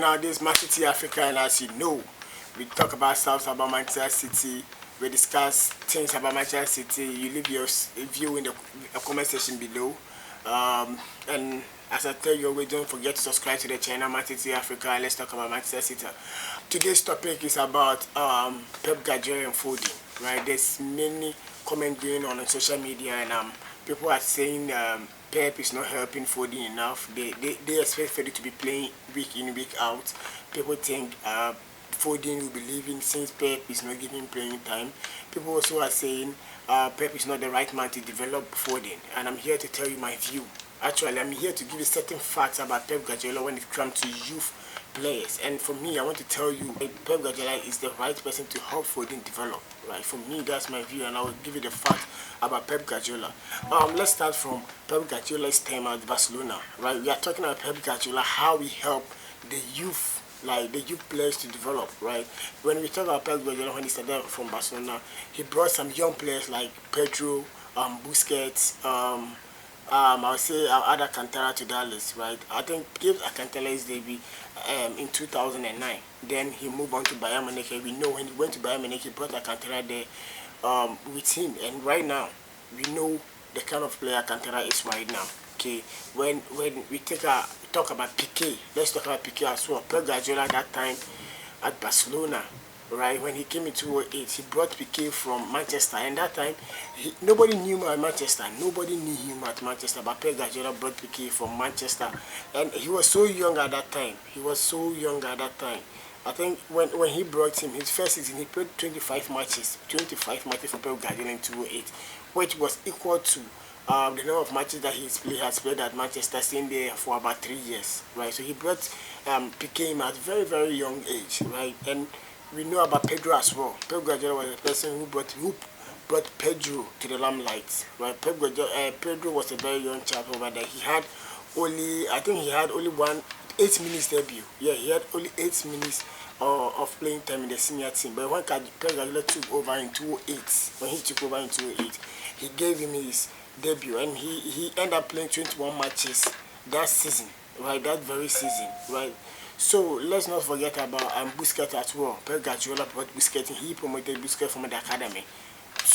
now, this is Man City Africa, and as you know, we talk about stuff about Manchester City. We discuss things about Manchester City. You leave your view in the comment section below. And as I tell you, don't forget to subscribe to the channel Man City Africa, and let's talk about Manchester City. Today's topic is about Pep Guardiola and Foden. Right? There's many comments going on social media, and people are saying Pep is not helping Foden enough. They expect Foden to be playing week in, week out. People think Foden will be leaving since Pep is not giving playing time. People also are saying Pep is not the right man to develop Foden, and I'm here to tell you my view. Actually, I'm here to give you certain facts about Pep Guardiola when it comes to youth players. And for me, I want to tell you Pep Guardiola is the right person to help Foden develop. Right? For me, that's my view, and I will give you the facts about Pep Guardiola. Let's start from Pep Guardiola's time at Barcelona. Right? We are talking about Pep Guardiola, how he helped the youth, like the youth players, to develop. Right? When we talk about Pep Guardiola, when he started from Barcelona, he brought some young players like Pedro, Busquets, I'll say I'll add Alcantara to that list, right? I think give Alcantara his debut in 2009. Then he moved on to Bayern Munich. We know when he went to Bayern Munich, he brought Alcantara there with him. And right now, we know the kind of player Alcantara is right now. Okay, when we talk about Piqué, let's talk about Piqué as well. Pep Guardiola at that time at Barcelona. Right, when he came in 2008, he brought Piqué from Manchester, and that time nobody knew him at Manchester. Nobody knew him at Manchester, but Pep Guardiola brought Piqué from Manchester, and he was so young at that time. I think when he brought him, his first season, he played 25 matches for Pep Guardiola in 2008, which was equal to the number of matches that he has played at Manchester, staying there for about 3 years. Right, so he brought Piqué at a very, very young age. Right, and we know about Pedro as well. Pep Guardiola was the person who brought Pedro to the limelight. Right? Pedro was a very young chap over there. I think he had only 8 minutes debut. Yeah, he had only 8 minutes of playing time in the senior team. But when Pep Guardiola took over in 2008, he gave him his debut, and he ended up playing 21 matches that season. Right, that very season. Right. So let's not forget about Busquets as well. Pep Guardiola brought Busquets, and he promoted Busquets from the academy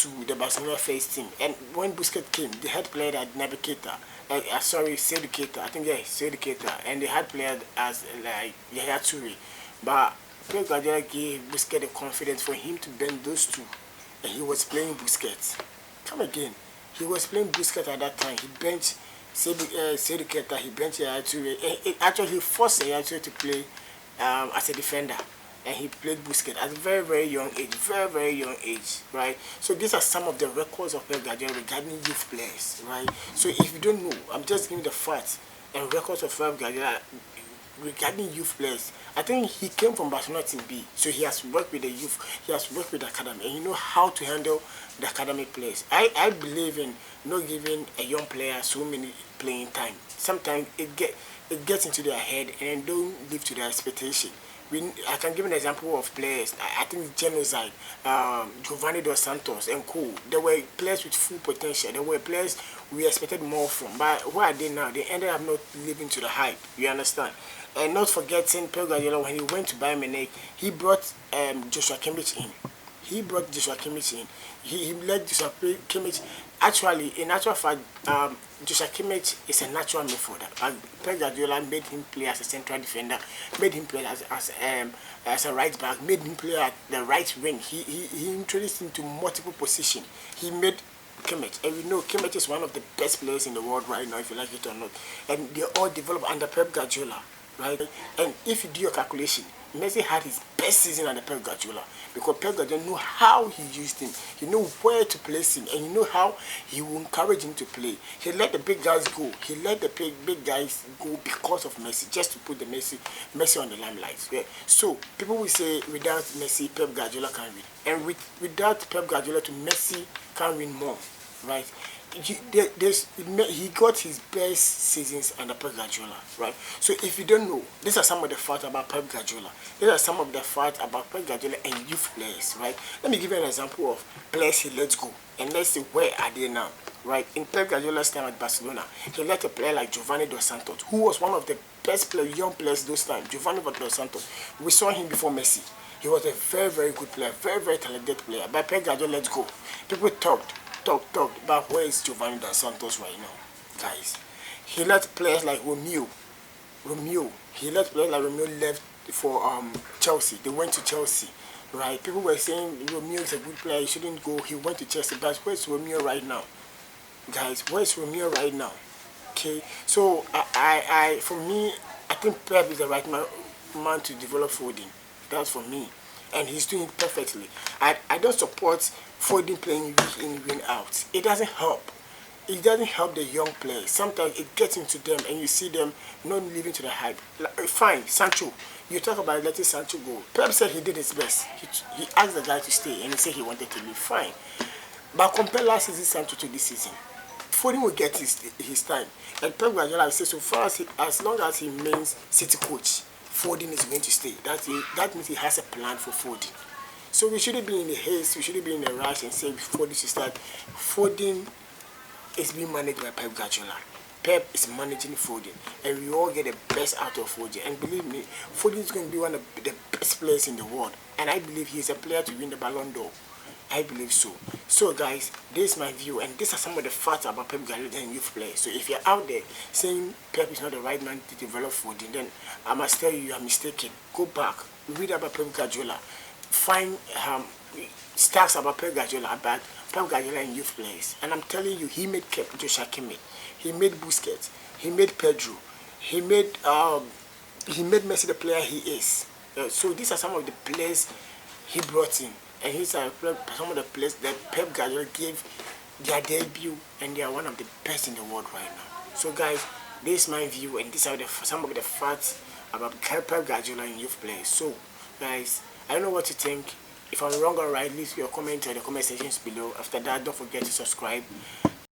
to the Barcelona first team. And when Busquets came, they had played at Navigator. Seydou Keita. I think Seydou Keita. And they had played as like Yaya Toure. But Pep Guardiola gave Busquets the confidence for him to bend those two, and he was playing Busquets. Come again. He was playing Busquets at that time. He benched Seydou Keita, he benched Yaya Toure. Actually, he forced Yaya Toure to play as a defender, and he played Busquets at a very, very young age, right? So these are some of the records of Pep Guardiola regarding youth players, right? So if you don't know, I'm just giving the facts and records of Pep Guardiola regarding youth players. I think he came from Barcelona Team B, so he has worked with the youth, he has worked with the academy, and you know how to handle the academic players. I believe in not giving a young player so many playing time. Sometimes it gets into their head and don't live to their expectation. I can give an example of players. I think Genocide, Giovanni Dos Santos, and Co. They were players with full potential. They were players we expected more from. But where are they now? They ended up not living to the hype. You understand? And not forgetting Pep Guardiola, when he went to Bayern Munich, he brought Joshua Kimmich in. He led Joshua Kimmich. Actually, in actual fact, Joshua Kimmich is a natural midfielder. Pep Guardiola made him play as a central defender, made him play as a right back, made him play at the right wing. He introduced him to multiple positions. He made Kimmich, and we know Kimmich is one of the best players in the world right now, if you like it or not. And they all developed under Pep Guardiola, right? And if you do your calculation, Messi had his best season under Pep Guardiola, because Pep Guardiola knew how he used him. He knew where to place him, and he knew how he would encourage him to play. He let the big guys go. He let the big guys go because of Messi, just to put the Messi on the limelight. Yeah? So people will say without Messi, Pep Guardiola can't win, and without Pep Guardiola, Messi can win more, right? He got his best seasons under Pep Guardiola, right? So if you don't know, these are some of the facts about Pep Guardiola. These are some of the facts about Pep Guardiola and youth players, right? Let me give you an example of players he let go, and let's see where are they now. right? In Pep Guardiola's time at Barcelona, he let a player like Giovanni Dos Santos, who was one of the best young players those times. Giovanni Dos Santos, we saw him before Messi. He was a very, very good player, very, very talented player. But Pep Guardiola let go. People talked. But where is Giovanni Dos Santos right now, guys? He let players like Romeo. He let players like Romeo left for Chelsea. They went to Chelsea, right? People were saying Romeo is a good player. He shouldn't go. He went to Chelsea. But where's Romeo right now, guys? Where's Romeo right now? Okay, so for me, I think Pep is the right man to develop Foden. That's for me, and he's doing it perfectly. I don't support Foden playing week in, week out. It doesn't help. It doesn't help the young players. Sometimes it gets into them and you see them not living to the hype. Like, fine, Sancho. You talk about letting Sancho go. Pep said he did his best. He asked the guy to stay and he said he wanted to leave. Fine. But compare last season Sancho to this season. Foden will get his time. And Pep Guardiola says so far as long as he remains City coach, Foden is going to stay. That means he has a plan for Foden. So we shouldn't be in a haste, we shouldn't be in a rush and say Foden should start. Foden is being managed by Pep Guardiola. Pep is managing Foden, and we all get the best out of Foden. And believe me, Foden is going to be one of the best players in the world. And I believe he is a player to win the Ballon d'Or. I believe so. So guys, this is my view, and these are some of the facts about Pep Guardiola and youth players. So if you're out there saying Pep is not the right man to develop Foden, then I must tell you are mistaken. Go back, read about Pep Guardiola, find stats about Pep Guardiola, about Pep Guardiola and youth players. And I'm telling you, he made Joshua Kimmich, he made Busquets, he made Pedro, he made Messi the player he is. So these are some of the players he brought in, and these are some of the players that Pep Guardiola gave their debut, and they are one of the best in the world right now. So guys, this is my view, and these are some of the facts about Pep Guardiola and youth players. So guys, I don't know what you think. If I'm wrong or right, leave your comment in the comment sections below. After that, don't forget to subscribe